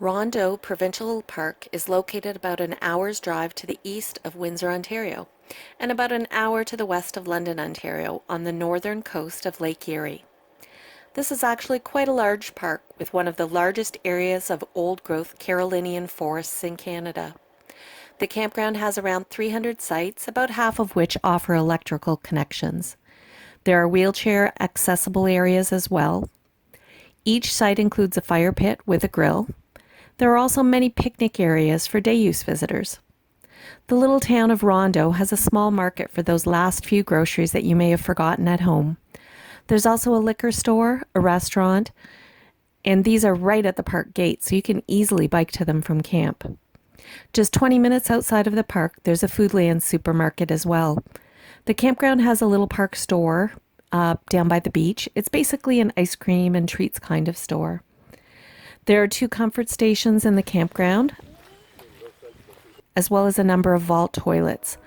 Rondeau Provincial Park is located about an hour's drive to the east of Windsor, Ontario, and about an hour to the west of London, Ontario, on the northern coast of Lake Erie. This is actually quite a large park with one of the largest areas of old-growth Carolinian forests in Canada. The campground has around 300 sites, about half of which offer electrical connections. There are wheelchair accessible areas as well. Each site includes a fire pit with a grill. There are also many picnic areas for day use visitors. The little town of Rondeau has a small market for those last few groceries that you may have forgotten at home. There's also a liquor store, a restaurant, and these are right at the park gate, so you can easily bike to them from camp. Just 20 minutes outside of the park, there's a Foodland supermarket as well. The campground has a little park store down by the beach. It's basically an ice cream and treats kind of store. There are 2 comfort stations in the campground, as well as a number of vault toilets.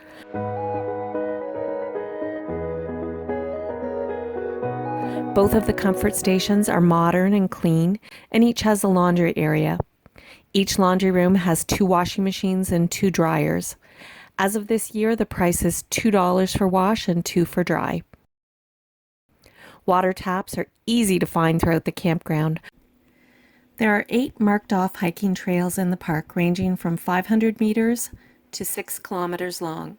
Both of the comfort stations are modern and clean, and each has a laundry area. Each laundry room has 2 washing machines and 2 dryers. As of this year, the price is $2 for wash and $2 for dry. Water taps are easy to find throughout the campground. There are 8 marked off hiking trails in the park, ranging from 500 meters to 6 kilometers long.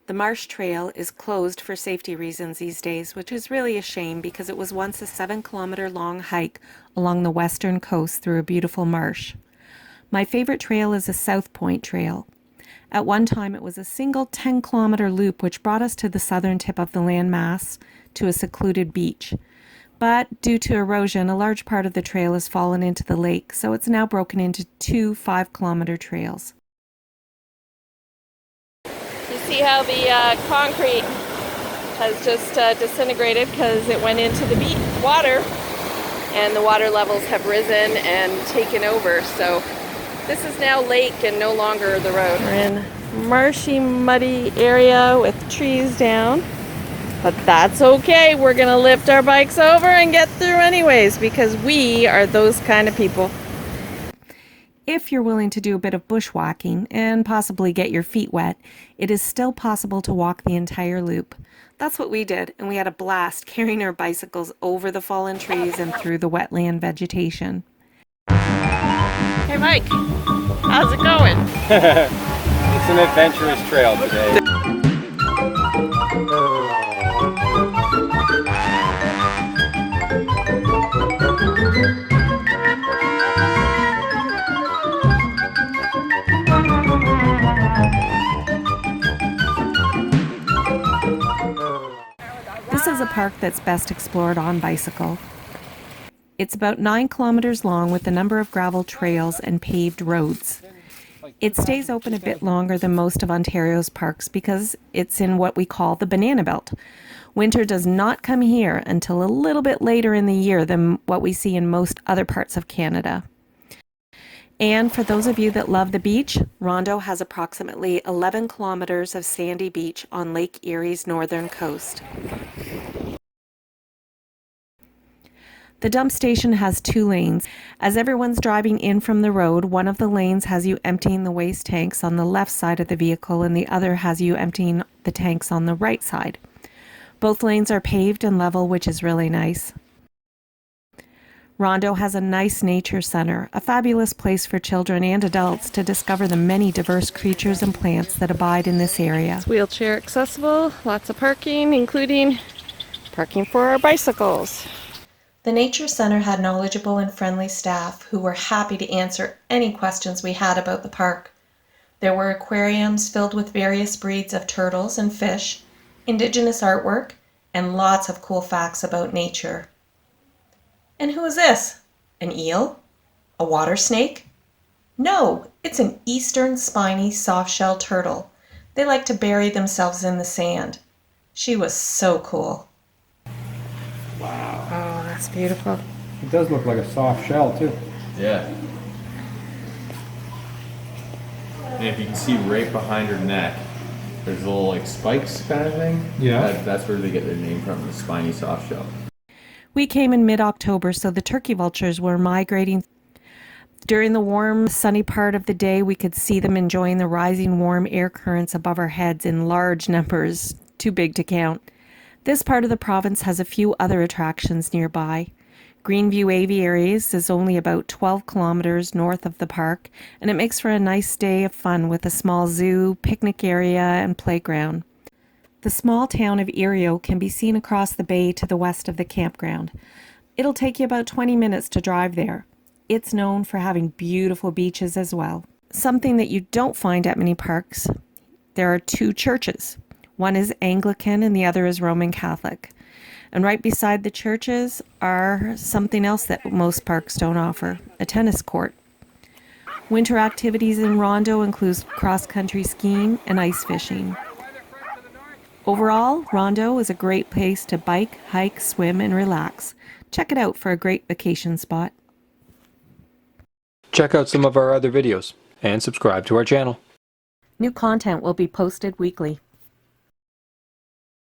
The Marsh Trail is closed for safety reasons these days, which is really a shame because it was once a 7-kilometer long hike along the western coast through a beautiful marsh. My favorite trail is the South Point Trail. At one time, it was a single 10-kilometer loop which brought us to the southern tip of the landmass to a secluded beach. But due to erosion, a large part of the trail has fallen into the lake, so it's now broken into 2 5-kilometer trails. You see how the concrete has just disintegrated because it went into the water, and the water levels have risen and taken over. So this is now lake and no longer the road. We're in marshy, muddy area with trees down. But that's okay. We're going to lift our bikes over and get through anyways because we are those kind of people. If you're willing to do a bit of bushwhacking and possibly get your feet wet, it is still possible to walk the entire loop. That's what we did, and we had a blast carrying our bicycles over the fallen trees and through the wetland vegetation. Hey Mike, how's it going? It's an adventurous trail today. This is a park that's best explored on bicycle. It's about 9 kilometers long with a number of gravel trails and paved roads. It stays open a bit longer than most of Ontario's parks because it's in what we call the banana belt. Winter does not come here until a little bit later in the year than what we see in most other parts of Canada. And for those of you that love the beach, Rondeau has approximately 11 kilometers of sandy beach on Lake Erie's northern coast. The dump station has 2 lanes. As everyone's driving in from the road, one of the lanes has you emptying the waste tanks on the left side of the vehicle and the other has you emptying the tanks on the right side. Both lanes are paved and level, which is really nice. Rondeau has a nice nature center, a fabulous place for children and adults to discover the many diverse creatures and plants that abide in this area. It's wheelchair accessible, lots of parking, including parking for our bicycles. The Nature Center had knowledgeable and friendly staff who were happy to answer any questions we had about the park. There were aquariums filled with various breeds of turtles and fish, indigenous artwork, and lots of cool facts about nature. And who is this? An eel? A water snake? No, it's an eastern spiny soft-shell turtle. They like to bury themselves in the sand. She was so cool. Wow. Oh, that's beautiful. It does look like a soft shell too. Yeah. And if you can see right behind her neck, there's a little like spikes kind of thing. Yeah. That's where they get their name from, the spiny soft shell. We came in mid-October, so the turkey vultures were migrating During the warm, sunny part of the day, we could see them enjoying the rising warm air currents above our heads in large numbers, too big to count. This part of the province has a few other attractions nearby. Greenview Aviaries is only about 12 kilometers north of the park, and it makes for a nice day of fun with a small zoo, picnic area, and playground. The small town of Erio can be seen across the bay to the west of the campground. It'll take you about 20 minutes to drive there. It's known for having beautiful beaches as well. Something that you don't find at many parks, there are two churches. One is Anglican and the other is Roman Catholic. And right beside the churches are something else that most parks don't offer, a tennis court. Winter activities in Rondo include cross-country skiing and ice fishing. Overall, Rondo is a great place to bike, hike, swim, and relax. Check it out for a great vacation spot. Check out some of our other videos and subscribe to our channel. New content will be posted weekly.